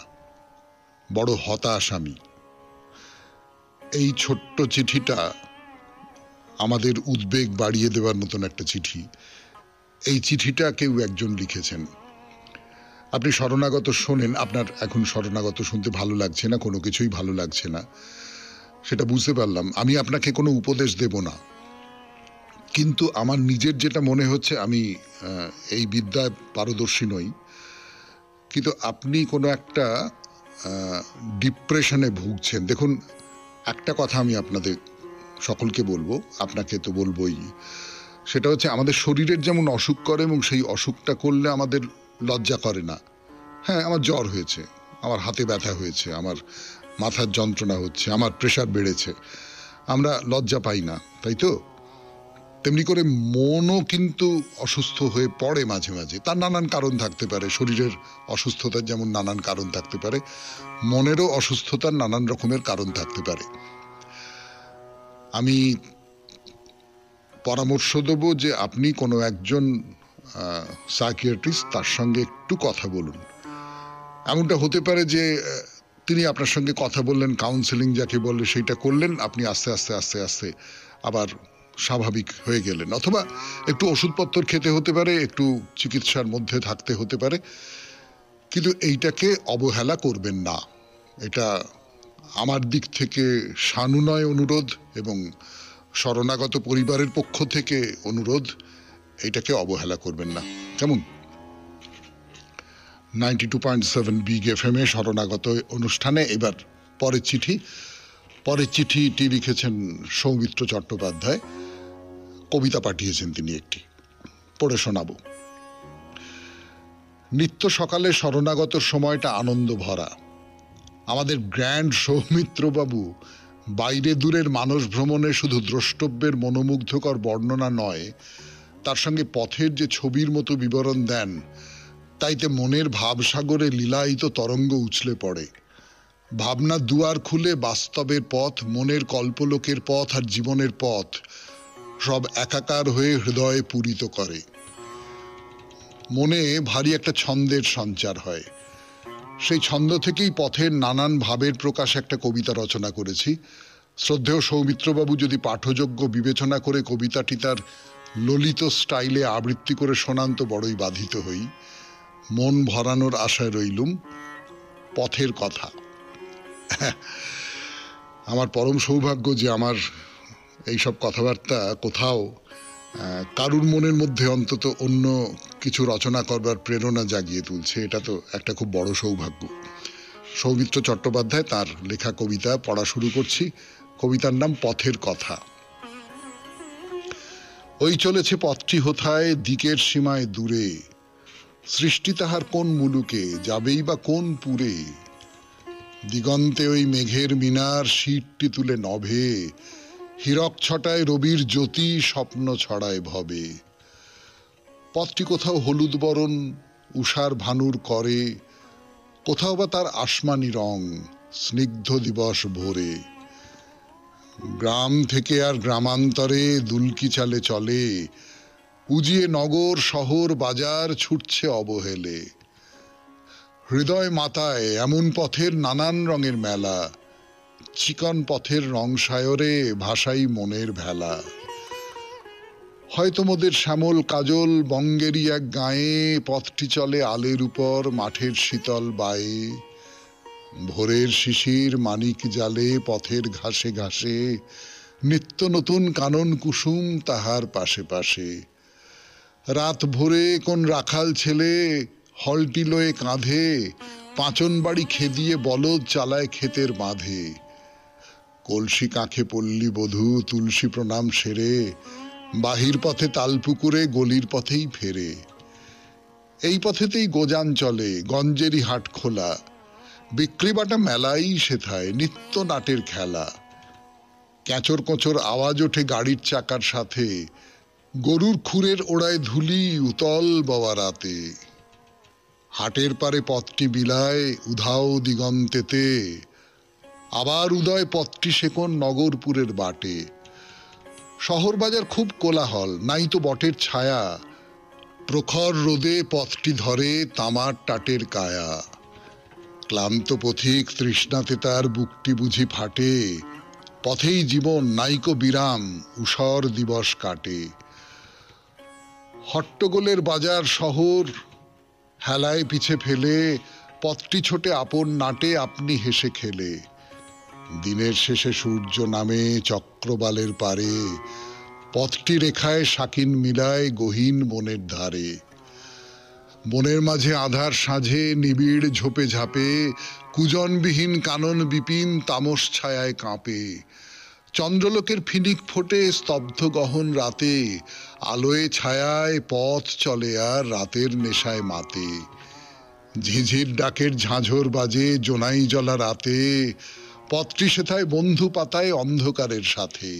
বড় হতাশ আমি। এই ছোট্ট চিঠিটা আমাদের উদ্বেগ বাড়িয়ে দেওয়ার মতন একটা চিঠি। এই চিঠিটা কেউ একজন লিখেছেন। আপনি শরণাগত শোনেন, আপনার এখন শরণাগত শুনতে ভালো লাগছে না, কোনো কিছুই ভালো লাগছে না, সেটা বুঝতে পারলাম। আমি আপনাকে কোনো উপদেশ দেব না, কিন্তু আমার নিজের যেটা মনে হচ্ছে, আমি এই বিদ্যায় পারদর্শী নই, কিন্তু আপনি কোনো একটা ডিপ্রেশনে ভুগছেন। দেখুন, একটা কথা আমি আপনাদের সকলকে বলবো, আপনাকে তো বলবোই, সেটা হচ্ছে আমাদের শরীরের যেমন অসুখ করে এবং সেই অসুখটা করলে আমাদের লজ্জা করে না। হ্যাঁ, আমার জ্বর হয়েছে, আমার হাতে ব্যথা হয়েছে, আমার মাথার যন্ত্রণা হচ্ছে, আমার প্রেশার বেড়েছে, আমরা লজ্জা পাই না, তাই তো? তেমনি করে মনও কিন্তু অসুস্থ হয়ে পড়ে মাঝে মাঝে। তার নানান কারণ থাকতে পারে, শরীরের অসুস্থতার যেমন নানান কারণ থাকতে পারে, মনেরও অসুস্থতার নানান রকমের কারণ থাকতে পারে। আমি পরামর্শ দেব যে আপনি কোনো একজন সাইকিয়াট্রিস্ট, তার সঙ্গে একটু কথা বলুন। এমনটা হতে পারে যে তিনি আপনার সঙ্গে কথা বললেন, কাউন্সেলিং যাকে বললে সেইটা করলেন, আপনি আস্তে আস্তে আস্তে আস্তে আবার স্বাভাবিক হয়ে গেলেন। অথবা একটু ওষুধপত্র খেতে হতে পারে, একটু চিকিৎসার মধ্যে থাকতে হতে পারে, কিন্তু এইটাকে অবহেলা করবেন না। এটা আমার দিক থেকে সানুনয় অনুরোধ এবং শরণাগত পরিবারের পক্ষ থেকে অনুরোধ, এটাকে অবহেলা করবেন না, কেমন? 92.7 বিগ এফএম এ শরণাগত অনুষ্ঠানে এবার পরের চিঠি। পরের চিঠিটি লিখেছেন সৌমিত্র চট্টোপাধ্যায়, কবিতা পাঠিয়েছেন তিনি একটি, পড়ে শোনাবো। নিত্য সকালে শরণাগতর সময়টা আনন্দ ভরা। আমাদের গ্র্যান্ড সৌমিত্রবাবু বাইরে দূরের মানস ভ্রমণে শুধু দ্রষ্টব্যের মনোমুগ্ধকর বর্ণনা নয়, তার সঙ্গে পথের যে ছবির মতো বিবরণ দেন, তাইতে মনের ভাবসাগরে লীলায়িত তরঙ্গ উছলে পড়ে। ভাবনা দুয়ার খুলে বাস্তবের পথ, মনের কল্পলোকের পথ আর জীবনের পথ সব একাকার হয়ে হৃদয়ে পূরিত করে। মনে ভারী একটা ছন্দের সঞ্চার হয়। সেই ছন্দ থেকেই পথের নানান ভাবের প্রকাশ একটা কবিতা রচনা করেছি। শ্রদ্ধেয় সৌমিত্রবাবু যদি পাঠযোগ্য বিবেচনা করে কবিতাটি তার ললিত স্টাইলে আবৃত্তি করে শোনান তো বড়ই বাধিত হই। মন ভরানোর আশায় রইলুম। পথের কথা। আমার পরম সৌভাগ্য যে আমার এইসব কথাবার্তা কোথাও কারুর মনের মধ্যে অন্তত অন্য কিছু রচনা করবার প্রেরণা জাগিয়ে তুলছে। এটা তো একটা খুব বড় সৌভাগ্য। সৌমিত্র চট্টোপাধ্যায়, তার লেখা কবিতা পড়া শুরু করছি। কবিতার নাম পথের কথা। ওই চলেছে পথটি হোথায় দিকের সীমায় দূরে, সৃষ্টি তাহার কোন মুলুকে, যাবেই বা কোন পুরে। দিগন্তে ওই মেঘের মিনার শীতটি তুলে নভে, হীরক ছটায় রবির জ্যোতি স্বপ্ন ছড়ায় ভবে। পথটি কোথাও হলুদ বরণ উষার ভানুর করে, কোথাও বা তার আসমানি রং স্নিগ্ধ দিবস ভোরে। গ্রাম থেকে আর গ্রামান্তরে দুলকি চালে চলে, উজিয়ে নগর শহর বাজার ছুটছে অবহেলে। হৃদয় মাতায় এমন পথের নানান রঙের মেলা, চিকন পথের রং সায়রে ভাসাই মনের ভেলা। হয়তো মোদের শ্যামল কাজল বঙ্গেরই এক গায়ে, পথটি চলে আলের উপর মাঠের শীতল বায়ে। ভোরের শিশির মানিক জালে পথের ঘাসে ঘাসে, নিত্য নতুন কানন কুসুম তাহার পাশে পাশে। রাত ভোরে কোন রাখাল ছেলে হলটি লয়ে কাঁধে, পাঁচন বাড়ি খেদিয়ে বলদ চালায় ক্ষেতের বাঁধে। কলসি কাঁখে পল্লী বধূ তুলসী প্রণাম সেরে, বাহির পথে তালপুকুরে গলির পথেই ফেরে। এই পথেতেই গোজান চলে গঞ্জেরি হাট খোলা, বিক্রি বাটা মেলাই সেথায় নিত্য নাটের খেলা। ক্যাঁচর কোঁচর আওয়াজ ওঠে গাড়ির চাকার সাথে, গরুর খুরের ওড়ায় ধুলি উতল বওয়া রাতে। হাটের পারে পথটি বিলায় উধাও দিগন্তেতে, আবার উদয় পথটি সে কোন নগরপুরের বাটে। শহর বাজার খুব কোলাহল, নাই তো বটের ছায়া, প্রখর রোদে পথটি ধরে তামার টাটের কায়া। ক্লান্ত পথিক তৃষ্ণাতে তার বুকটি বুঝি ফাটে, পথেই জীবন নাইকো বিরাম ঊষর দিবস কাটে। হট্টগোলের বাজার শহর হেলায় পিছে ফেলে, পথটি ছোটে আপন নাটে আপনি হেসে খেলে। দিনের শেষে সূর্য নামে চক্রবালের পারে, পথটি রেখায় শাকিন মিলায় গহীন বনের ধারে। বনের মাঝে আধার সাঁঝে নিবিড় ঝোপে ঝাপে, কুজনবিহীন কানন বিপিন তামস ছায়ায় কাঁপে। চন্দ্রলোকের ফিনিক ফোটে স্তব্ধ গহন রাতে, আলোয় ছায়ায় পথ চলে আর রাতের নেশায় মাতে। ঝিঝির ডাকের ঝাঁঝর বাজে জোনাই জ্বলা রাতে, পথটি সেথায় বন্ধু পাতায় অন্ধকারের সাথে।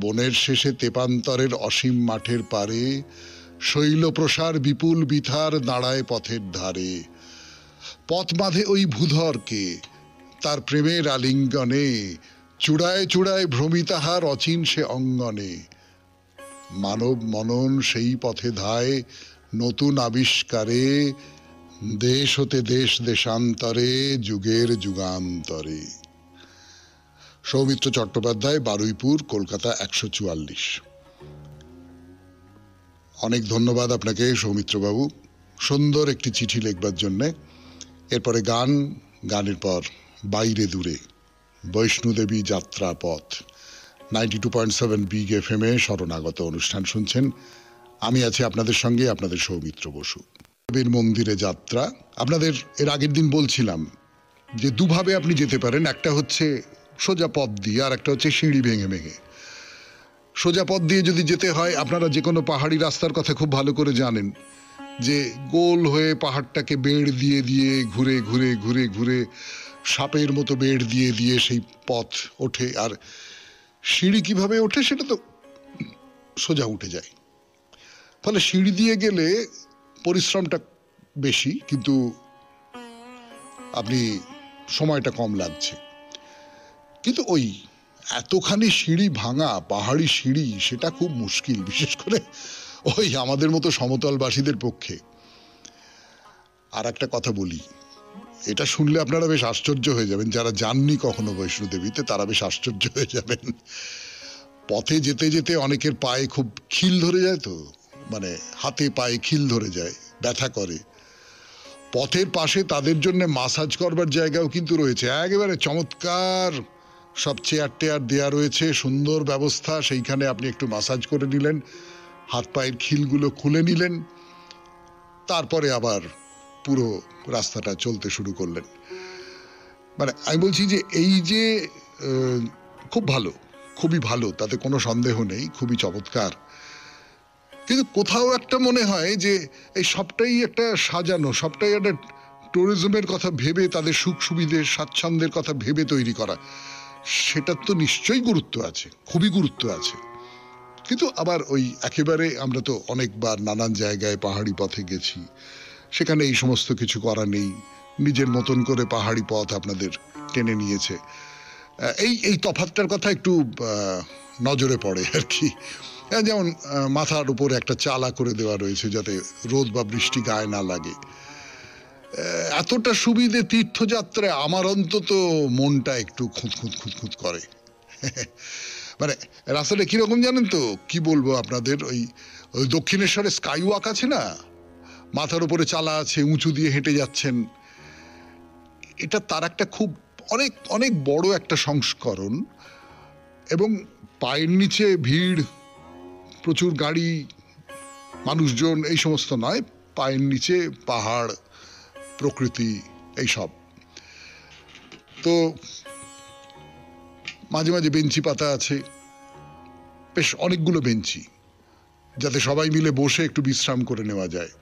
বনের শেষে তেপান্তরের অসীম মাঠের পারে, শৈলপ্রসার বিপুল বিথার দাঁড়ায় পথের ধারে। পথ বাঁধে ওই ভূধরকে তার প্রেমের আলিঙ্গনে, চূড়ায় চূড়ায় ভ্রমিতাহার অচিন সে অঙ্গনে। মানব মনন সেই পথে ধায় নতুন আবিষ্কারে, দেশ হতে দেশ দেশান্তরে যুগের যুগান্তরে। সৌমিত্র চট্টোপাধ্যায়, বারুইপুর, কলকাতা ১৪৪। অনেক ধন্যবাদ আপনাকে সৌমিত্রবাবু, সুন্দর একটি চিঠি লিখবার জন্যে। এরপরে গান, গানের পর বাইরে দূরে, বৈষ্ণোদেবী যাত্রা পথ। 92.7 বিগ FM এ শরণাগত অনুষ্ঠান শুনছেন। আমি আছি আপনাদের সঙ্গে, আপনাদের সৌমিত্র বসু। দেবীর মন্দিরে যাত্রা। আপনাদের এর আগের দিন বলছিলাম যে দুভাবে আপনি যেতে পারেন, একটা হচ্ছে সোজা পথ দিয়ে, আর একটা হচ্ছে সিঁড়ি ভেঙে ভেঙে। সোজা পথ দিয়ে যদি যেতে হয়, আপনারা যে কোনো পাহাড়ি রাস্তার কথা খুব ভালো করে জানেন যে গোল হয়ে পাহাড়টাকে বেড় দিয়ে দিয়ে ঘুরে ঘুরে ঘুরে ঘুরে সাপের মতো বেড় দিয়ে দিয়ে সেই পথ ওঠে। আর সিঁড়ি কিভাবে ওঠে সেটা তো সোজা উঠে যায়। ফলে সিঁড়ি দিয়ে গেলে পরিশ্রমটা বেশি, কিন্তু আপনি সময়টা কম লাগছে। কিন্তু ওই এতখানি সিঁড়ি ভাঙা, পাহাড়ি সিঁড়ি, সেটা খুব মুশকিল, বিশেষ করে ওই আমাদের মতো সমতলবাসীদের পক্ষে। আর একটা কথা বলি, এটা শুনলে আপনারা বেশ আশ্চর্য হয়ে যাবেন, যারা যাননি কখনো বৈষ্ণোদেবীতে তারা বেশ আশ্চর্য হয়ে যাবেন। পথে যেতে যেতে অনেকের পায়ে খুব খিল ধরে যায়, তো মানে হাতে পায়ে খিল ধরে যায়, ব্যথা করে। পথের পাশে তাদের জন্য মাসাজ করবার জায়গাও কিন্তু রয়েছে, একেবারে চমৎকার সব চেয়ার টেয়ার দেওয়া রয়েছে, সুন্দর ব্যবস্থা। সেইখানে আপনি একটু মাসাজ করে নিলেন, হাত পায়ের খিলগুলো খুলে নিলেন, তারপরে আবার পুরো রাস্তাটা চলতে শুরু করলেন। মানে আমি বলছি যে এই যে খুব ভালো, খুবই ভালো, তাতে কোনো সন্দেহ নেই, খুবই চমৎকার। কিন্তু কোথাও একটা মনে হয় যে এই সবটাই একটা সাজানো, সবটাই একটা ট্যুরিজমের কথা ভেবে, তাদের সুখ সুবিধে স্বাচ্ছন্দ্যের কথা ভেবে তৈরি করা। সেটার তো নিশ্চয়ই গুরুত্ব আছে, খুবই গুরুত্ব আছে। কিন্তু আবার ওই একেবারে আমরা তো অনেকবার নানান জায়গায় পাহাড়ি পথে গেছি, সেখানে এই সমস্ত কিছু করা নেই, নিজের মতন করে পাহাড়ি পথ আপনাদের টেনে নিয়েছে। এই এই তফাৎটার কথা একটু নজরে পড়ে আর কি। যেমন মাথার উপরে একটা চালা করে দেওয়া রয়েছে যাতে রোদ বা বৃষ্টি গায়ে না লাগে। এতটা সুবিধে তীর্থযাত্রায় আমার অন্তত মনটা একটু খুঁতখুঁত খুঁতখুঁত করে। মানে রাস্তাটা কিরকম জানেন তো, কি বলবো আপনাদের, ওই ওই দক্ষিণেশ্বরে স্কাই ওয়াক আছে না, মাথার উপরে চালা আছে, উঁচু দিয়ে হেঁটে যাচ্ছেন, এটা তার একটা খুব অনেক অনেক বড় একটা সংস্করণ। এবং পায়ের নিচে ভিড়, প্রচুর গাড়ি মানুষজন, এই সমস্ত নয়, পায়ের নিচে পাহাড়, প্রকৃতি, এইসব। তো মাঝে মাঝে বেঞ্চি পাতা আছে, বেশ অনেকগুলো বেঞ্চি, যাতে সবাই মিলে বসে একটু বিশ্রাম করে নেওয়া যায়।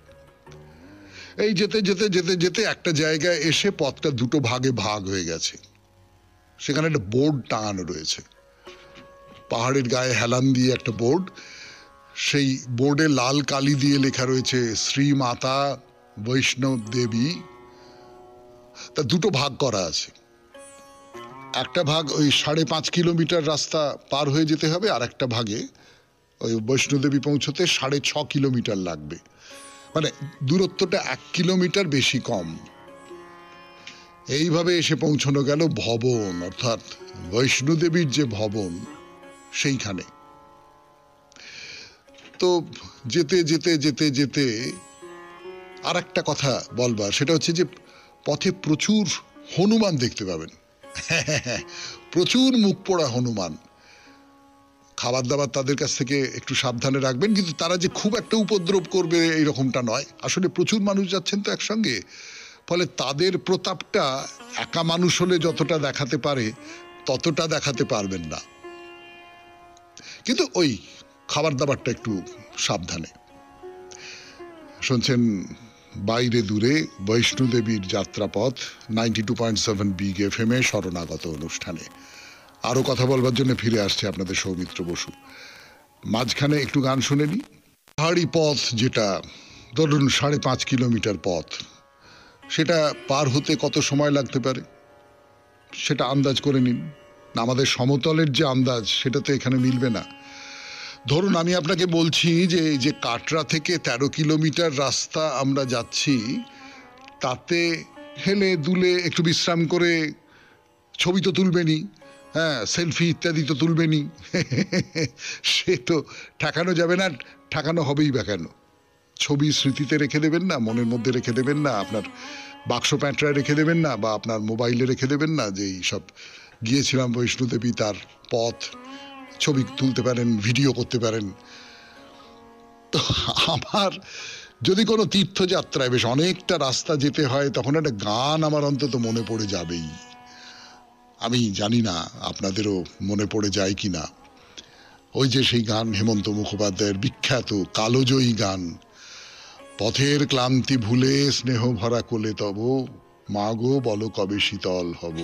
এই যেতে যেতে যেতে যেতে একটা জায়গায় এসে পথটা দুটো ভাগে ভাগ হয়ে গেছে। সেখানে একটা বোর্ড টাঙানো রয়েছে, পাহাড়ের গায়ে হেলান দিয়ে একটা বোর্ড। সেই বোর্ডে লাল কালি দিয়ে লেখা রয়েছে শ্রী মাতা বৈষ্ণব দেবী। তা দুটো ভাগ করা আছে, একটা ভাগ ওই 5.5 কিলোমিটার রাস্তা পার হয়ে যেতে হবে, আর একটা ভাগে ওই বৈষ্ণোদেবী পৌঁছতে 6.5 কিলোমিটার লাগবে। মানে দূরত্বটা 1 কিলোমিটার বেশি কম। এইভাবে এসে পৌঁছানো গেল ভবন, অর্থাৎ বৈষ্ণোদেবীর যে ভবন সেইখানে। তো যেতে যেতে যেতে যেতে আর একটা কথা বলবার, সেটা হচ্ছে যে পথে প্রচুর হনুমান দেখতে পাবেন। প্রচুর মুখ পোড়া হনুমান। খাবার দাবার তাদের কাছ থেকে একটু সাবধানে রাখবেন, কিন্তু তারা যে খুব একটা উপদ্রব করবে এইরকমটা নয়। আসলে প্রচুর মানুষ যাচ্ছেন তো একসঙ্গে, ফলে তাদের প্রতাপটা একা মানুষ হলে যতটা দেখাতে পারে ততটা দেখাতে পারবেন না। কিন্তু ওই খাবার দাবারটা একটু সাবধানে। শুনছেন বাইরে দূরে বৈষ্ণোদেবীর যাত্রাপথ 92.7 বিগ FM এ শরণাগত অনুষ্ঠানে। আরো কথা বলবার জন্য ফিরে আসছে আপনাদের সৌমিত্র বসু। মাঝখানে একটু গান শুনে নি। পাহাড়ি পথ, যেটা ধরুন 5.5 কিলোমিটার পথ, সেটা পার হতে কত সময় লাগতে পারে সেটা আন্দাজ করে নিন। আমাদের সমতলের যে আন্দাজ, সেটা তো এখানে মিলবে না। ধরুন আমি আপনাকে বলছি যে যে কাটরা থেকে 13 কিলোমিটার রাস্তা আমরা যাচ্ছি, তাতে হেলে দুলে একটু বিশ্রাম করে ছবি তো তুলবেনই, হ্যাঁ, সেলফি ইত্যাদি তো তুলবেনই। সে তো ঠেকানো যাবে না, ঠেকানো হবেই বা কেন? ছবি স্মৃতিতে রেখে দেবেন না, মনের মধ্যে রেখে দেবেন না, আপনার বাক্স প্যাঁটরায় রেখে দেবেন না, বা আপনার মোবাইলে রেখে দেবেন না, যে এই সব গিয়েছিলাম বৈষ্ণোদেবী, তার পথ ছবি তুলতে পারেন, ভিডিও করতে পারেন। তো আমার যদি কোনো তীর্থযাত্রায় বেশ অনেকটা রাস্তা যেতে হয়, তখন একটা গান আমার অন্তত মনে পড়ে যাবেই। আমি জানি না আপনাদেরও মনে পড়ে যায় কি না। ওই যে সেই গান, হেমন্ত মুখোপাধ্যায়ের বিখ্যাত কালোজয়ী গান, পথের ক্লান্তি ভুলে স্নেহ ভরা কোলে তব, মাগো বলো কবে শীতল হব,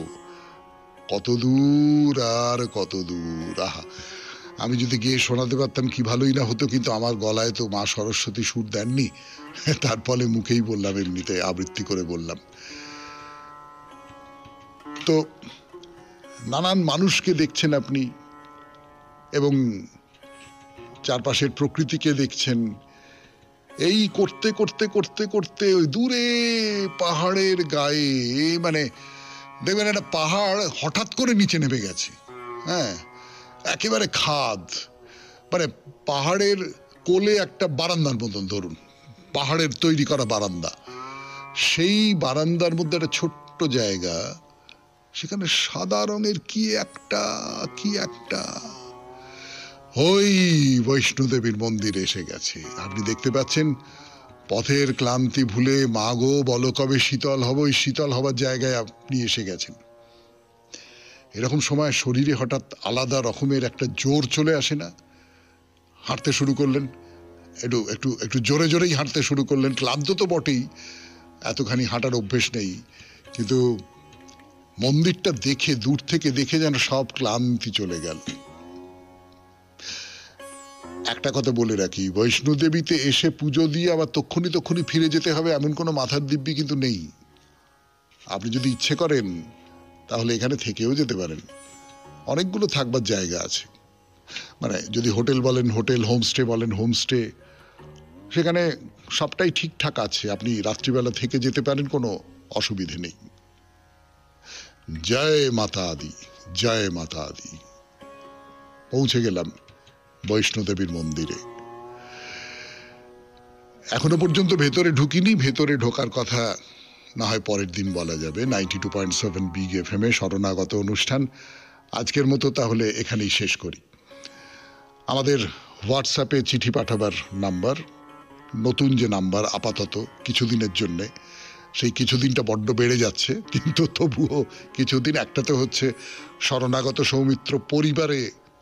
কত দূর আর কত দূর। আহা, আমি যদি গিয়ে শোনাতে পারতাম কি ভালোই না হতো, কিন্তু আমার গলায় তো মা সরস্বতী সুর দেননি, তার ফলে মুখেই বললাম, এমনিতে আবৃত্তি করে বললাম। তো নানান মানুষকে দেখছেন আপনি, এবং চারপাশের প্রকৃতিকে দেখছেন। এই করতে করতে করতে করতে ওই দূরে পাহাড়ের গায়ে, মানে দেখবেন একটা পাহাড় হঠাৎ করে নিচে নেমে গেছে, হ্যাঁ, একেবারে খাদ, মানে পাহাড়ের কোলে একটা বারান্দার মতন, ধরুন পাহাড়ের তৈরি করা বারান্দা, সেই বারান্দার মধ্যে একটা ছোট্ট জায়গা, সেখানে সাদা রঙের কি একটা ওই বৈষ্ণোদেবীর মন্দির এসে গেছে। আপনি দেখতে পাচ্ছেন পথের ক্লান্তি ভুলে মা গো বলো কবে শীতল হব, ওই শীতল হবার জায়গায় আপনি এসে গেছেন। এরকম সময় শরীরে হঠাৎ আলাদা রকমের একটা জোর চলে আসে না? হাঁটতে শুরু করলেন, একটু একটু একটু জোরে জোরেই হাঁটতে শুরু করলেন। ক্লান্ত তো বটেই, এতখানি হাঁটার অভ্যেস নেই, কিন্তু মন্দিরটা দেখে, দূর থেকে দেখে যেন সব ক্লান্তি চলে গেল। একটা কথা বলে রাখি, বৈষ্ণোদেবীতে এসে পুজো দিয়ে আবার তক্ষুনি ফিরে যেতে হবে এমন কোনো মাথার দিব্যি কিন্তু নেই। আপনি যদি ইচ্ছে করেন তাহলে এখানে থেকেও যেতে পারেন, অনেকগুলো থাকবার জায়গা আছে। মানে যদি হোটেল বলেন হোটেল, হোমস্টে বলেন হোমস্টে, সেখানে সবটাই ঠিকঠাক আছে। আপনি রাত্রিবেলা থেকে যেতে পারেন, কোনো অসুবিধে নেই। জয় মাতা আদি, জয় মাতা আদি। পৌঁছে গেলাম বৈষ্ণোদেবীর মন্দিরে। এখনো পর্যন্ত ভেতরে ঢুকিনি, ভেতরে ঢোকার কথা না হয় পরের দিন বলা যাবে। 92.7 বিগ FM এ শরণাগত অনুষ্ঠান আজকের মতো তাহলে এখানেই শেষ করি। আমাদের হোয়াটসঅ্যাপে চিঠি পাঠাবার নাম্বার, নতুন যে নাম্বার আপাতত কিছুদিনের জন্যে, সেই কিছুদিনটা বড্ড বেড়ে যাচ্ছে, কিন্তু তবুও কিছুদিন। একটাতে হচ্ছে শরণাগত সৌমিত্র পরিবারে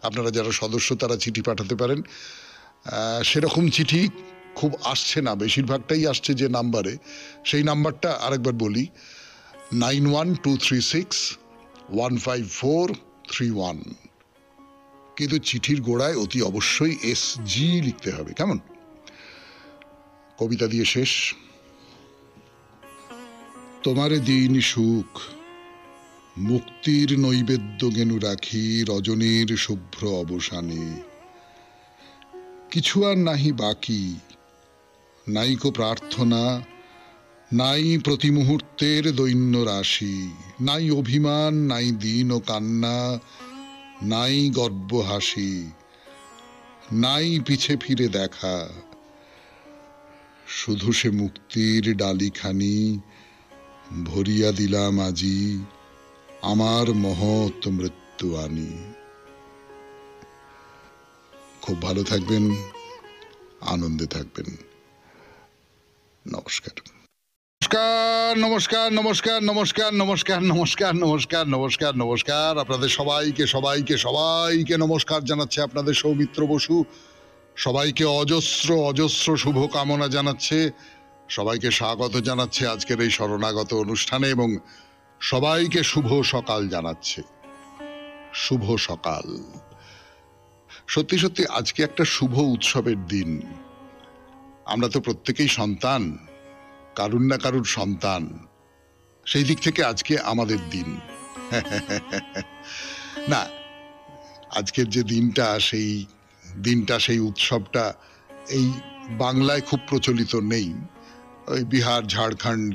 আপনারা যারা সদস্য তারা চিঠি পাঠাতে পারেন। সেরকম চিঠি খুব আসছে না, বেশিরভাগটাই আসছে যে নাম্বারে, সেই নাম্বারটা আরেকবার বলি, 9123615431। কিন্তু চিঠির গোড়ায় অতি অবশ্যই SG লিখতে হবে, কেমন? কবিতা দিয়ে শেষ। তোমারে দিন সুখ, মুক্তির নৈবেদ্য গেনু রাখি রজনীর শুভ্র অবসানে। কিছু আর নাহি বাকি, নাইকো প্রার্থনা, নাই প্রতি মুহূর্তের দৈন্য রাশি, নাই অভিমান, নাই দিন ও কান্না, নাই গর্ব হাসি, নাই পিছে ফিরে দেখা। শুধু সে মুক্তির ডালিখানি ভরিয়া দিলাম আজি, আমার মহৎ মৃত্যু আনি। খুব ভালো থাকবেন, আনন্দে থাকবেন। নমস্কার নমস্কার নমস্কার নমস্কার নমস্কার নমস্কার নমস্কার নমস্কার নমস্কার। আপনাদের সবাইকে সবাইকে সবাইকে নমস্কার জানাচ্ছে আপনাদের সৌমিত্র বসু। সবাইকে অজস্র অজস্র শুভ কামনা জানাচ্ছে, সবাইকে স্বাগত জানাচ্ছে আজকের এই শরণাগত অনুষ্ঠানে, এবং সবাইকে শুভ সকাল জানাচ্ছে। শুভ সকাল। সত্যি সত্যি আজকে একটা শুভ উৎসবের দিন। আমরা তো প্রত্যেকেই সন্তান, কারুর না কারুর সন্তান, সেই দিক থেকে আজকে আমাদের দিন। না, আজকের যে দিনটা, সেই উৎসবটা এই বাংলায় খুব প্রচলিত নেই। ওই বিহার, ঝাড়খণ্ড